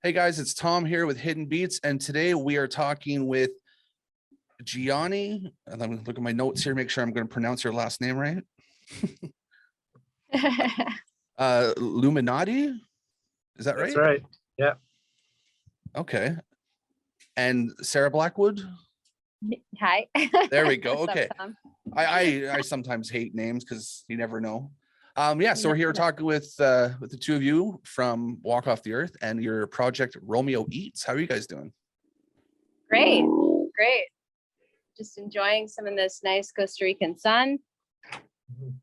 Hey guys, it's Tom here with Hidden Beats, and today we are talking with Gianni. And let me look at my notes here, make sure I'm going to pronounce your last name right. Luminati, is that right? That's right. Yeah. Okay. And Sarah Blackwood. Hi. There we go. What's Okay. up, Tom? I sometimes hate names because you never know. Yeah, so we're here talking with the two of you from Walk Off the Earth and your project Romeo Eats. How are you guys doing? Great. Just enjoying some of this nice Costa Rican sun.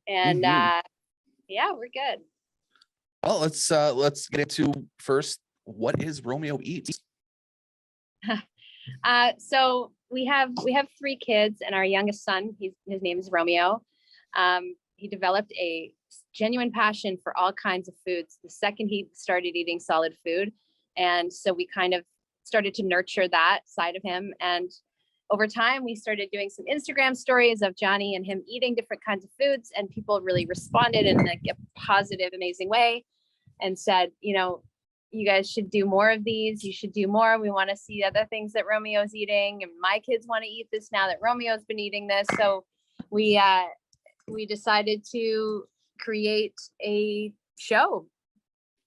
And yeah, we're good. Well, let's get into first. What is Romeo Eats? So we have 3 kids, and our youngest son, his name is Romeo. He developed a genuine passion for all kinds of foods the second he started eating solid food. And so we kind of started to nurture that side of him. And over time, we started doing some Instagram stories of Johnny and him eating different kinds of foods, and people really responded in like a positive, amazing way and said, you guys should do more of these. You should do more. We want to see other things that Romeo's eating, and my kids want to eat this now that Romeo's been eating this. So we decided to create a show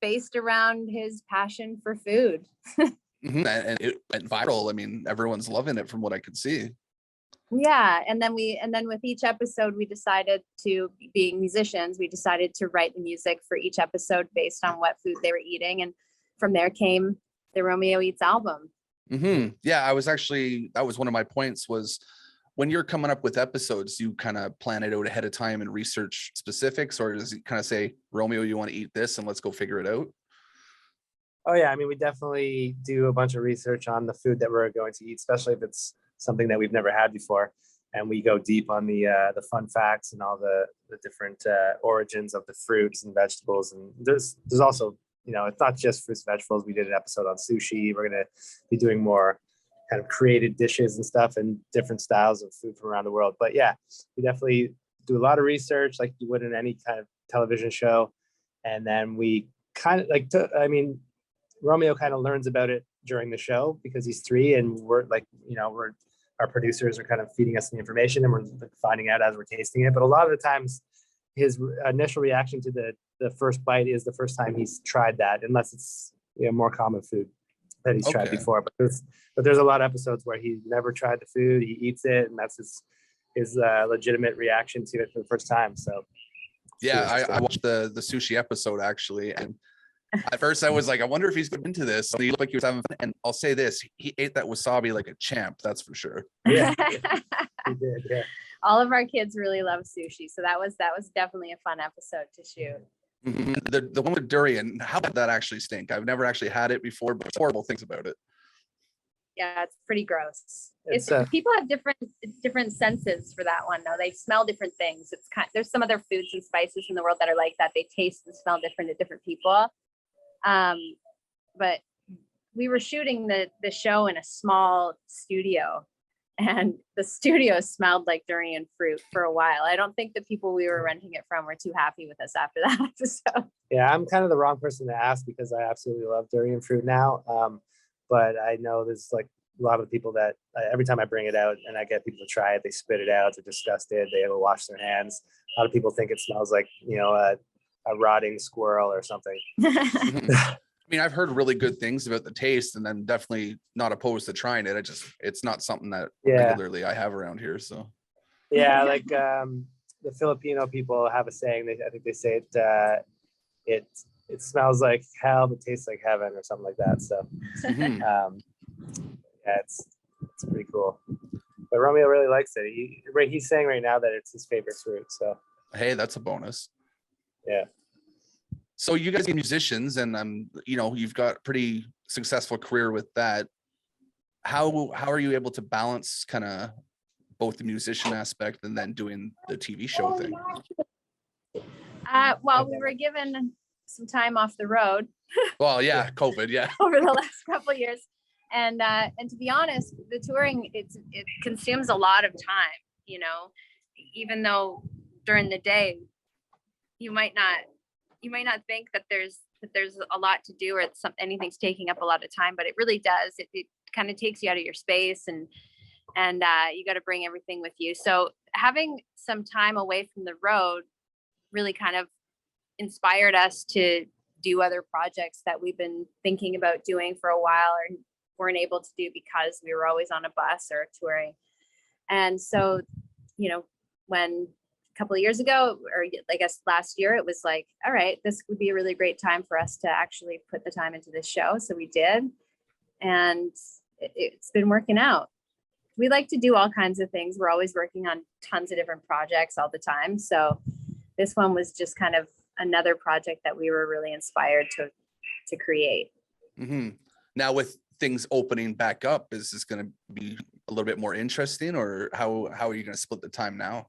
based around his passion for food. And it went viral. I mean, everyone's loving it from what I could see. Yeah, and then with each episode, we decided to, being musicians, we decided to write the music for each episode based on what food they were eating, and from there came the Romeo Eats album. Yeah, that was one of my points, was when you're coming up with episodes, you kind of plan it out ahead of time and research specifics, or does it kind of say, Romeo, you want to eat this and let's go figure it out? Oh yeah. I mean, we definitely do a bunch of research on the food that we're going to eat, especially if it's something that we've never had before. And we go deep on the fun facts and all the different origins of the fruits and vegetables. And there's also, it's not just fruits and vegetables. We did an episode on sushi. We're going to be doing more kind of created dishes and stuff and different styles of food from around the world. But yeah, we definitely do a lot of research like you would in any kind of television show. And then we kind of Romeo kind of learns about it during the show because he's 3, and we're like, our producers are kind of feeding us the information and we're finding out as we're tasting it. But a lot of the times his initial reaction to the first bite is the first time he's tried that, unless it's more common food that he's tried before. But there's a lot of episodes where he never tried the food, he eats it, and that's his legitimate reaction to it for the first time. So yeah, I watched the sushi episode actually, and at first I was like, I wonder if he's good into this. So he looked like he was having fun, and I'll say this, he ate that wasabi like a champ, that's for sure. Yeah. He did, yeah. All of our kids really love sushi, so that was definitely a fun episode to shoot. The one with durian, how did that actually stink? I've never actually had it before, but horrible things about it. Yeah, it's pretty gross. People have different senses for that one, though. They smell different things. There's some other foods and spices in the world that are like that. They taste and smell different to different people. But we were shooting the show in a small studio, and the studio smelled like durian fruit for a while. I don't think the people we were renting it from were too happy with us after that episode. Yeah, I'm kind of the wrong person to ask because I absolutely love durian fruit now. But I know there's like a lot of people that every time I bring it out and I get people to try it, they spit it out, they're disgusted, they will wash their hands. A lot of people think it smells like, a rotting squirrel or something. I mean, I've heard really good things about the taste, and I'm definitely not opposed to trying it. It's not something that regularly I have around here. So yeah, like the Filipino people have a saying. I think they say it smells like hell but tastes like heaven or something like that. So yeah, it's pretty cool. But Romeo really likes it. He's saying right now that it's his favorite fruit. So hey, that's a bonus. Yeah. So you guys are musicians, and you've got a pretty successful career with that. How are you able to balance kind of both the musician aspect and then doing the TV show thing? Well, we were given some time off the road. Well, yeah, COVID, yeah. Over the last couple of years, and to be honest, the touring it consumes a lot of time. Even though during the day you might not think that there's that there's a lot to do or it's anything's taking up a lot of time, but it really does. It kind of takes you out of your space and you got to bring everything with you. So having some time away from the road really kind of inspired us to do other projects that we've been thinking about doing for a while or weren't able to do because we were always on a bus or touring. And so, when a couple of years ago, or I guess last year, it was like, all right, this would be a really great time for us to actually put the time into this show. So we did, and it's been working out. We like to do all kinds of things. We're always working on tons of different projects all the time. So this one was just kind of another project that we were really inspired to create. Mm-hmm. Now with things opening back up, is this going to be a little bit more interesting, or how are you going to split the time now?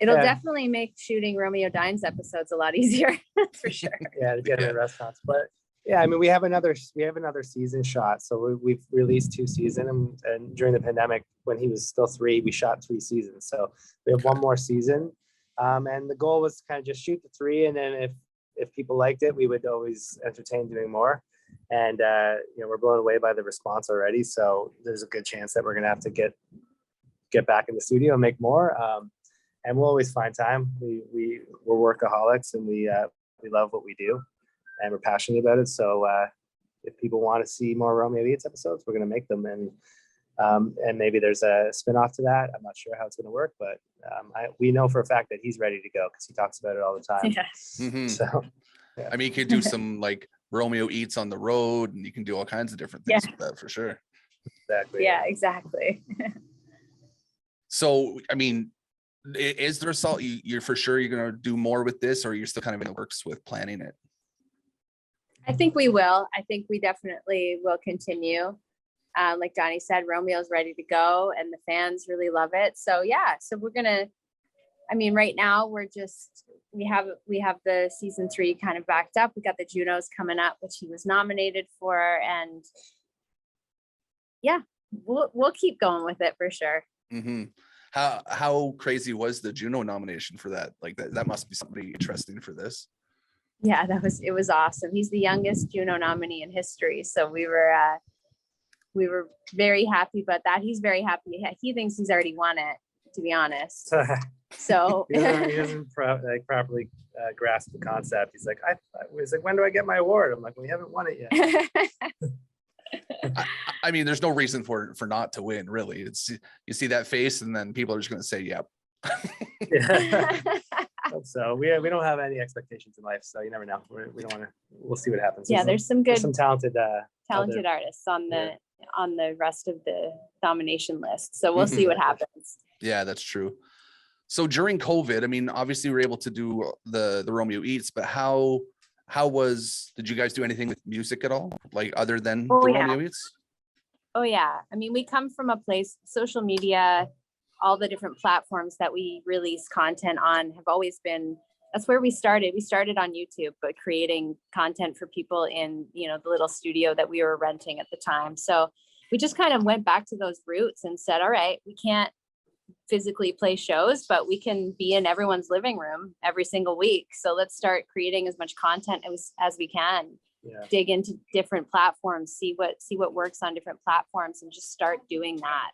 It'll definitely make shooting Romeo Dines episodes a lot easier for sure. To get in restaurants, but yeah, I mean, we have another season shot. So we've released 2 seasons, and during the pandemic, when he was still 3, we shot 3 seasons. So we have one more season, and the goal was to kind of just shoot the 3, and then if people liked it, we would always entertain doing more. And we're blown away by the response already. So there's a good chance that we're gonna have to get back in the studio and make more. And we'll always find time. We're workaholics, and we love what we do, and we're passionate about it. So if people want to see more Romeo Eats episodes, we're going to make them. And maybe there's a spinoff to that. I'm not sure how it's going to work, but we know for a fact that he's ready to go because he talks about it all the time. Yes. Mm-hmm. So, yeah. I mean, you could do some like Romeo Eats on the road, and you can do all kinds of different things with that for sure. Exactly. Yeah, exactly. So, I mean, is there you're for sure you're going to do more with this, or you're still kind of in the works with planning it? I think we will. I think we definitely will continue. Like Johnny said, Romeo's ready to go and the fans really love it. So yeah, so we're gonna, I mean, right now we have the season 3 kind of backed up. We got the Junos coming up, which he was nominated for, and yeah, we'll keep going with it for sure. Mm-hmm. How crazy was the Juno nomination for that? Like that must be somebody interesting for this. Yeah, it was awesome. He's the youngest Juno nominee in history. So we were very happy about that. He's very happy. He thinks he's already won it, to be honest. So he doesn't properly grasp the concept. He's like, when do I get my award? I'm like, we haven't won it yet. I mean, there's no reason for not to win, really. It's, you see that face, and then people are just going to say, "Yep." Yeah. So we don't have any expectations in life, so you never know. We don't want to. We'll see what happens. Yeah, there's some talented artists on the rest of the nomination list. So we'll see what happens. Yeah, that's true. So during COVID, I mean, obviously we were able to do the Romeo Eats, but did you guys do anything with music at all? Like other than the Romeo Eats? Oh yeah. I mean, we come from a place, social media, all the different platforms that we release content on have always been, that's where we started. We started on YouTube, but creating content for people in, the little studio that we were renting at the time. So we just kind of went back to those roots and said, all right, we can't physically play shows, but we can be in everyone's living room every single week. So let's start creating as much content as we can. Yeah. Dig into different platforms, see what works on different platforms, and just start doing that.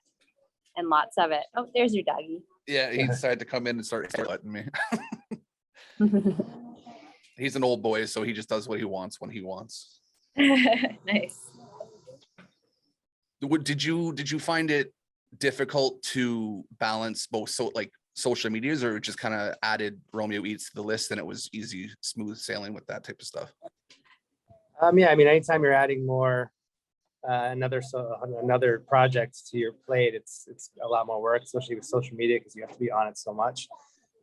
And lots of it. Oh, there's your doggy. Yeah, he decided to come in and start letting me. He's an old boy, so he just does what he wants when he wants. Nice. Did you find it difficult to balance both social medias, or just kind of added Romeo Eats to the list and it was easy, smooth sailing with that type of stuff? Yeah, I mean, anytime you're adding more another project to your plate, it's a lot more work, especially with social media, because you have to be on it so much.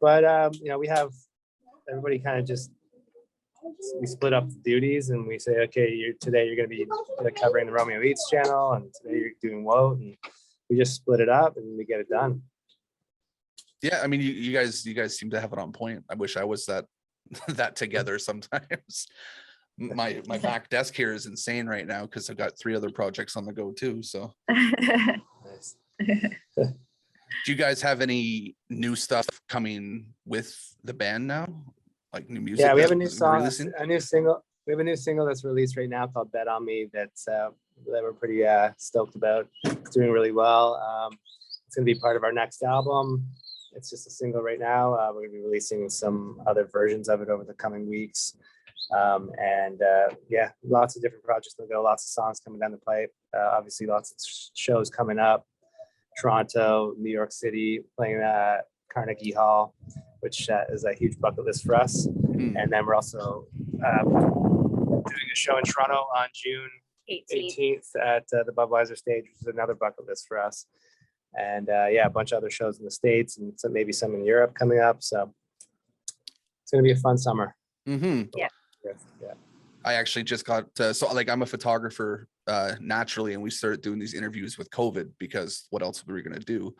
But we have everybody kind of we split up the duties, and we say, okay, today you're going to be covering the Romeo Eats channel, and today you're doing WOTE, and we just split it up and we get it done. Yeah, I mean, you guys seem to have it on point. I wish I was that together sometimes. My back desk here is insane right now because I've got 3 other projects on the go too. So nice. Do you guys have any new stuff coming with the band now? Like new music? Yeah, we have a new song, a new single. we have a new single that's released right now called Bet on Me that we're pretty stoked about. It's doing really well. It's going to be part of our next album. It's just a single right now. We're going to be releasing some other versions of it over the coming weeks. Yeah, lots of different projects. We've got lots of songs coming down the pipe. Obviously, lots of shows coming up. Toronto, New York City, playing Carnegie Hall, which is a huge bucket list for us. And then we're also doing a show in Toronto on June 18th at the Budweiser stage, which is another bucket list for us. And yeah, a bunch of other shows in the States and maybe some in Europe coming up. So it's going to be a fun summer. Yeah. I actually just got so like I'm a photographer naturally, and we started doing these interviews with COVID because what else were we going to do?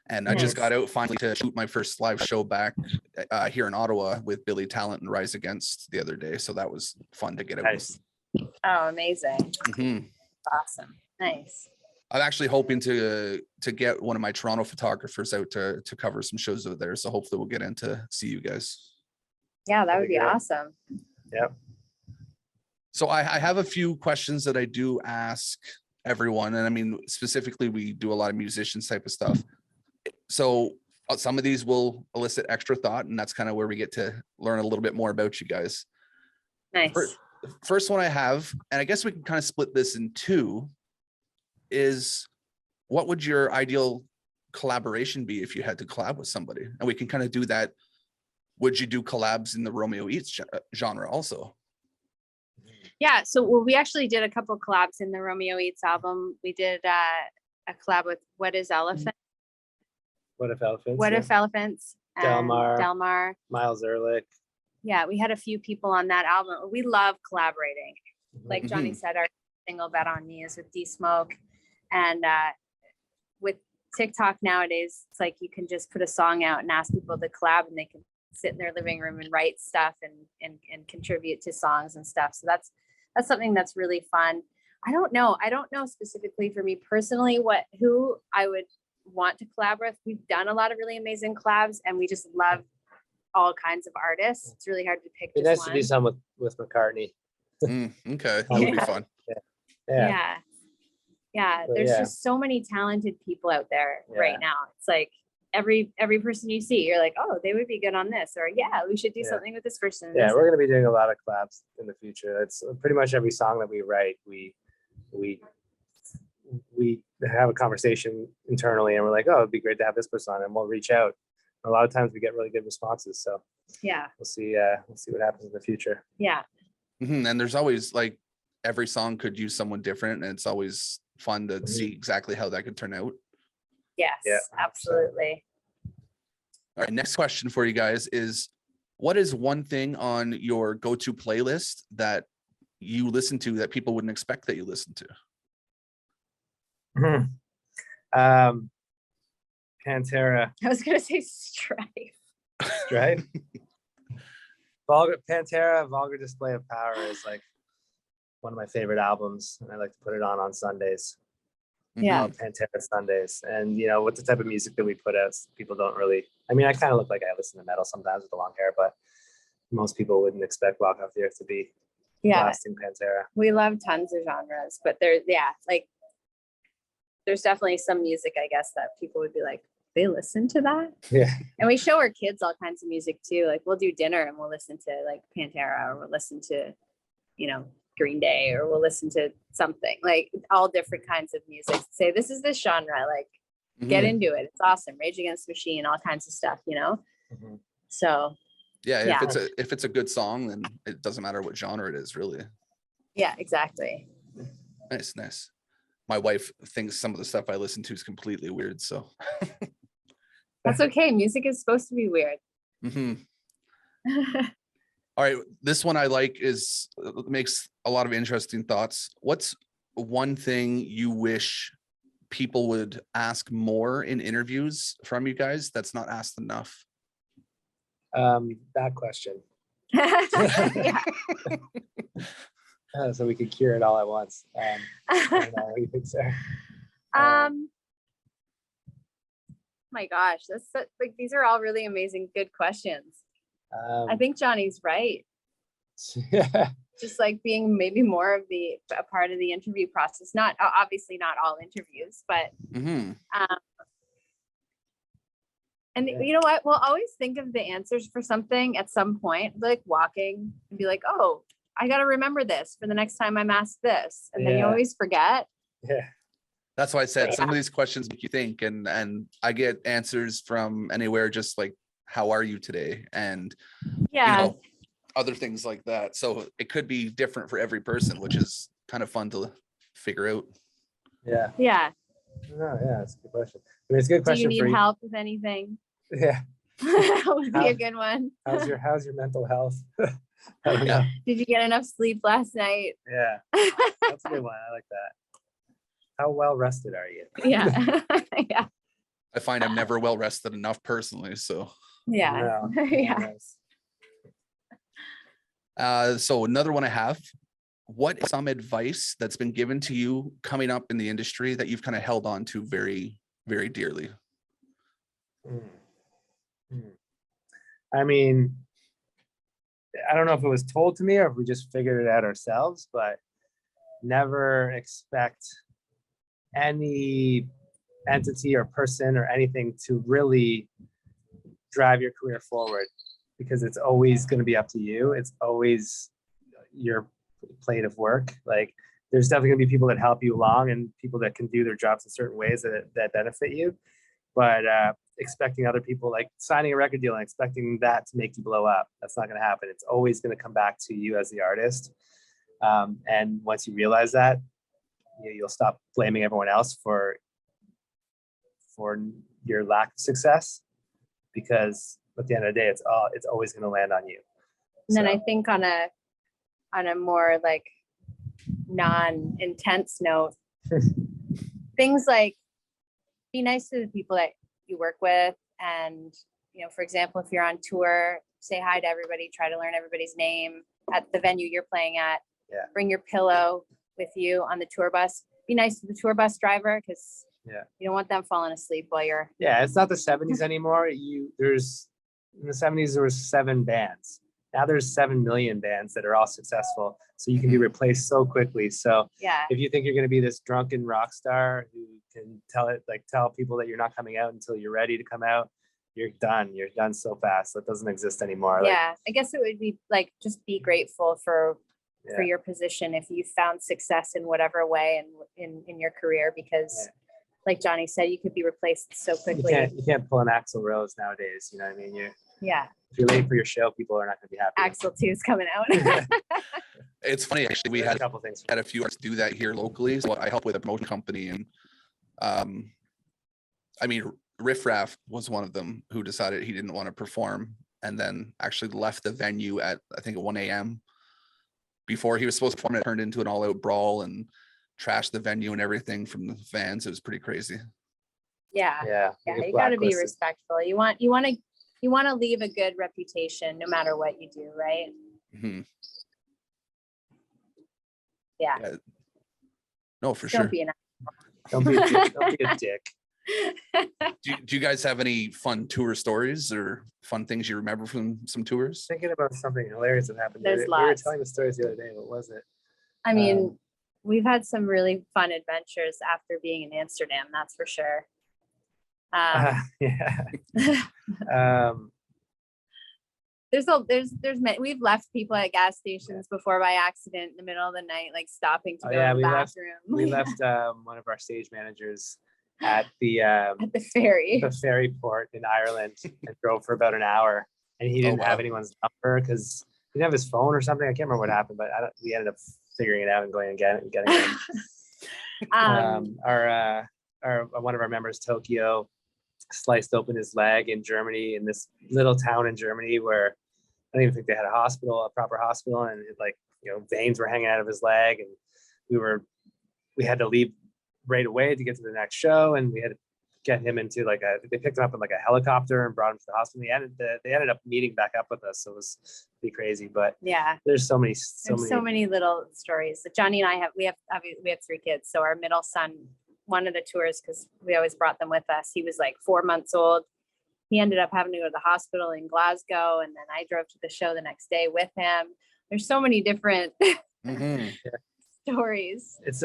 And I just got out finally to shoot my first live show back here in Ottawa with Billy Talent and Rise Against the other day. So that was fun to get out. Nice. Oh, amazing. Awesome. Nice. I'm actually hoping to get one of my Toronto photographers out to cover some shows over there. So hopefully we'll get in to see you guys. Yeah, that would be awesome. Yep. So I have a few questions that I do ask everyone. And I mean, specifically, we do a lot of musicians type of stuff. So some of these will elicit extra thought, and that's kind of where we get to learn a little bit more about you guys. Nice. First one I have, and I guess we can kind of split this in two, is what would your ideal collaboration be if you had to collab with somebody? And we can kind of do that. Would you do collabs in the Romeo Eats genre also? Yeah, so we actually did a couple collabs in the Romeo Eats album. We did a collab with What Is Elephant? What If Elephants? What If Elephants? And Delmar. Miles Ehrlich. Yeah, we had a few people on that album. We love collaborating. Like Johnny said, our single Bet on Me is with D Smoke. And with TikTok nowadays, it's like you can just put a song out and ask people to collab, and they can sit in their living room and write stuff and contribute to songs and stuff. So that's something that's really fun. I don't know specifically for me personally who I would want to collab with. We've done a lot of really amazing collabs, and we just love all kinds of artists. It's really hard to pick. It'd be nice to do some with McCartney. Okay, that would be fun. Yeah. There's just so many talented people out there right now. It's like every person you see, you're like, oh, they would be good on this, or we should do something with this person. Yeah, we're going to be doing a lot of collabs in the future. It's pretty much every song that we write, we have a conversation internally, and we're like, oh, it'd be great to have this person on, and we'll reach out. A lot of times we get really good responses. So yeah, we'll see what happens in the future. Yeah. And there's always, like, every song could use someone different, and it's always fun to see exactly how that could turn out. Yes, absolutely. All right, next question for you guys is, what is one thing on your go-to playlist that you listen to that people wouldn't expect that you listen to? Pantera. I was gonna say Strife. Strife? Pantera, Vulgar Display of Power is like one of my favorite albums, and I like to put it on Sundays. Yeah. Pantera Sundays. And with the type of music that we put out, people don't really, I kind of look like I listen to metal sometimes with the long hair, but most people wouldn't expect Walk Off the Earth to be blasting Pantera. We love tons of genres, but there's definitely some music, I guess, that people would be like, they listen to that. Yeah. And we show our kids all kinds of music too. Like, we'll do dinner and we'll listen to like Pantera, or we'll listen to, Green Day, or we'll listen to something, like all different kinds of music. Say, this is this genre, like get into it. It's awesome. Rage Against the Machine, all kinds of stuff, So if it's a good song, then it doesn't matter what genre it is, really. Yeah, exactly. Nice. My wife thinks some of the stuff I listen to is completely weird, so that's okay. Music is supposed to be weird. All right, this one I like makes a lot of interesting thoughts. What's one thing you wish people would ask more in interviews from you guys that's not asked enough? That question. So we could cure it all at once. I don't know what you think, Sarah. My gosh, these are all really amazing, good questions. I think Johnny's right. Yeah. just like being maybe more of a part of the interview process. Not obviously not all interviews, but and you know what? We'll always think of the answers for something at some point, like walking and be like, oh, I got to remember this for the next time I'm asked this. And then you always forget. Yeah. That's why I said some of these questions make you think, and I get answers from anywhere, just like, how are you today? And other things like that. So it could be different for every person, which is kind of fun to figure out. Yeah. Yeah. No, yeah, it's a good question. I mean, it's a good question. Do you need help with anything? Yeah. That would be a good one. How's your mental health? I don't know. Did you get enough sleep last night? Yeah. That's a good one. I like that. How well rested are you? Yeah. Yeah. I find I'm never well rested enough personally. So Yeah. No. Yeah. so another one I have, what is some advice that's been given to you coming up in the industry that you've kind of held on to very, very dearly? I mean, I don't know if it was told to me or if we just figured it out ourselves, but never expect any entity or person or anything to really drive your career forward, because it's always going to be up to you. It's always your plate of work. Like, there's definitely going to be people that help you along and people that can do their jobs in certain ways that benefit you. But expecting other people, like signing a record deal and expecting that to make you blow up, that's not going to happen. It's always going to come back to you as the artist. And once you realize that, you'll stop blaming everyone else for your lack of success, because at the end of the day, it's always going to land on you. And then I think on a more like non-intense note, things like be nice to the people that you work with. And, for example, if you're on tour, say hi to everybody, try to learn everybody's name at the venue you're playing at. Yeah. Bring your pillow with you on the tour bus. Be nice to the tour bus driver, because you don't want them falling asleep while you're. Yeah, it's not the 70s anymore. In the 70s, there was 7 bands. Now there's 7 million bands that are all successful. So you can be replaced so quickly. So if you think you're going to be this drunken rock star who can tell people that you're not coming out until you're ready to come out, you're done. You're done so fast. That doesn't exist anymore. Yeah, I guess it would be like, just be grateful for your position if you found success in whatever way and in your career, because like Johnny said, you could be replaced so quickly. You can't pull an Axl Rose nowadays. You know what I mean? If you're late for your show, people are not going to be happy. Axl 2 is coming out. It's funny, actually. We had a few artists do that here locally. So I help with a promotion company, and I mean, Riff Raff was one of them who decided he didn't want to perform, and then actually left the venue at, I think, at 1 a.m. before he was supposed to perform. It turned into an all-out brawl and trashed the venue and everything from the fans. It was pretty crazy. Yeah. You got to be respectful. You want to leave a good reputation no matter what you do, right? Mm-hmm. Yeah. No, for sure. Don't be a dick. Do you guys have any fun tour stories or fun things you remember from some tours? Thinking about something hilarious that happened. There's we lots. were telling the stories the other day. What was it? I mean, we've had some really fun adventures after being in Amsterdam, that's for sure. There's many. We've left people at gas stations before by accident in the middle of the night, like stopping to go to the bathroom. We left one of our stage managers at the ferry port in Ireland and drove for about an hour, and he didn't have anyone's number because he didn't have his phone or something. I can't remember what happened, but we ended up figuring it out and going and getting him. Our one of our members, Tokyo, sliced open his leg in Germany, in this little town in Germany where I don't even think they had a proper hospital, and veins were hanging out of his leg, and we had to leave right away to get to the next show, and we had to get him into they picked him up in a helicopter and brought him to the hospital. They ended up meeting back up with us, so it was pretty crazy. But there's so many little stories. So Johnny and we have 3 kids. So our middle son, one of the tours, because we always brought them with us, he was like 4 months old. He ended up having to go to the hospital in Glasgow, and then I drove to the show the next day with him. there's so many different Mhm. stories. It's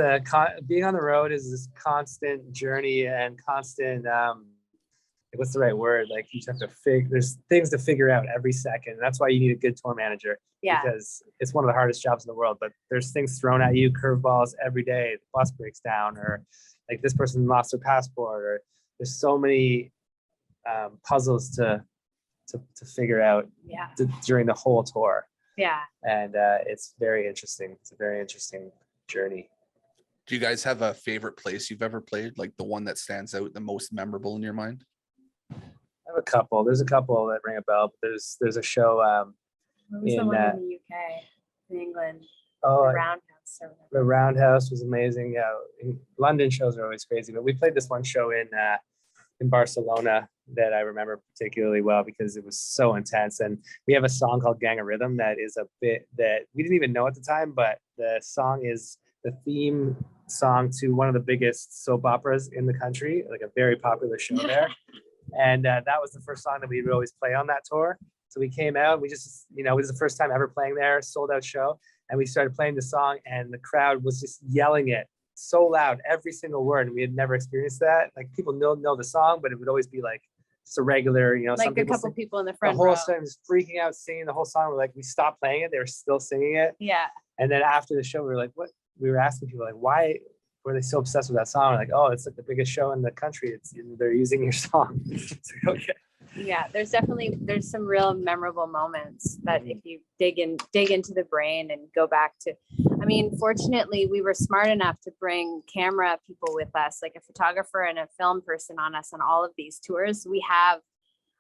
being on the road is this constant journey and constant what's the right word? Like you just have to there's things to figure out every second. And that's why you need a good tour manager. Yeah. Because it's one of the hardest jobs in the world, but there's things thrown at you, curveballs every day. The bus breaks down, or like this person lost their passport, or there's so many puzzles to figure out Yeah. during the whole tour. Yeah. And it's very interesting. It's a very interesting journey. Do you guys have a favorite place you've ever played? Like the one that stands out the most memorable in your mind? I have a couple. There's a couple that ring a bell. But there's a show. What was the one in the UK, in England? Oh, The Roundhouse. Or whatever. the Roundhouse was amazing. Yeah, London shows are always crazy, but we played this one show in Barcelona that I remember particularly well because it was so intense. And we have a song called Gang of Rhythm that is a bit that we didn't even know at the time, but the song is the theme song to one of the biggest soap operas in the country, like a very popular show there. And that was the first song that we would always play on that tour. So we came out, we just, it was the first time ever playing there, sold out show. And we started playing the song and the crowd was just yelling it so loud, every single word. And we had never experienced that. Like people know the song, but it would always be like just a regular, Like some a couple people in the front the whole row. time just freaking out, singing the whole song. We're like, we stopped playing it. They were still singing it. Yeah. And then after the show, we were like, what? We were asking people like, why were they so obsessed with that song? We're like, oh, it's like the biggest show in the country. They're using your song. It's like, okay. Yeah, there's some real memorable moments that if you dig into the brain and go back to, I mean, fortunately we were smart enough to bring camera people with us, like a photographer and a film person on us on all of these tours. We have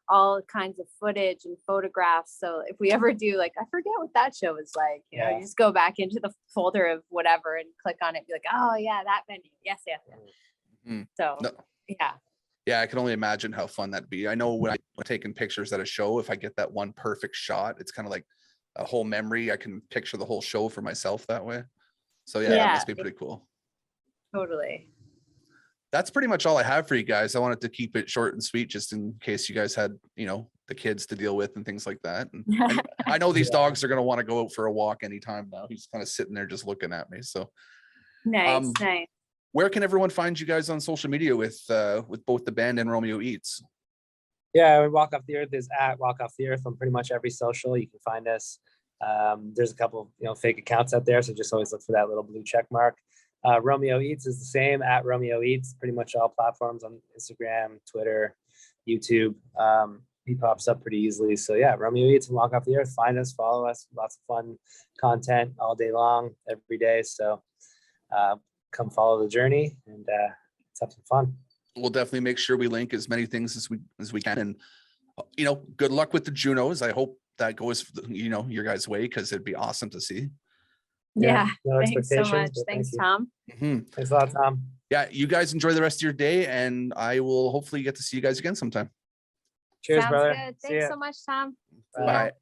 all kinds of footage and photographs. So if we ever do, like, I forget what that show was like, you know, you just go back into the folder of whatever and click on it, be like, oh yeah, that venue. Yes. Mhm. So No. yeah. Yeah, I can only imagine how fun that'd be. I know when I'm taking pictures at a show, if I get that one perfect shot, it's kind of like a whole memory. I can picture the whole show for myself that way. So yeah, that must be pretty cool. Totally. That's pretty much all I have for you guys. I wanted to keep it short and sweet just in case you guys had, the kids to deal with and things like that. And I know these dogs are going to want to go out for a walk anytime now. He's kind of sitting there just looking at me. So nice. Where can everyone find you guys on social media with both the band and Romeo Eats? Yeah, Walk Off the Earth is at Walk Off the Earth on pretty much every social. You can find us. There's a couple, fake accounts out there, so just always look for that little blue check mark. Romeo Eats is the same, at Romeo Eats, pretty much all platforms on Instagram, Twitter, YouTube. He pops up pretty easily. So yeah, Romeo Eats and Walk Off the Earth. Find us, follow us. Lots of fun content all day long, every day. So come follow the journey and let's have some fun. We'll definitely make sure we link as many things as we can. And good luck with the Junos. I hope that goes your guys' way, because it'd be awesome to see. Yeah, no thanks so expectations, much. but Thanks, thank Tom. Mm-hmm. Thanks a lot, Tom. Yeah, you guys enjoy the rest of your day, and I will hopefully get to see you guys again sometime. Cheers, Sounds brother. good. See Thanks ya. so much, Tom. See ya. Bye.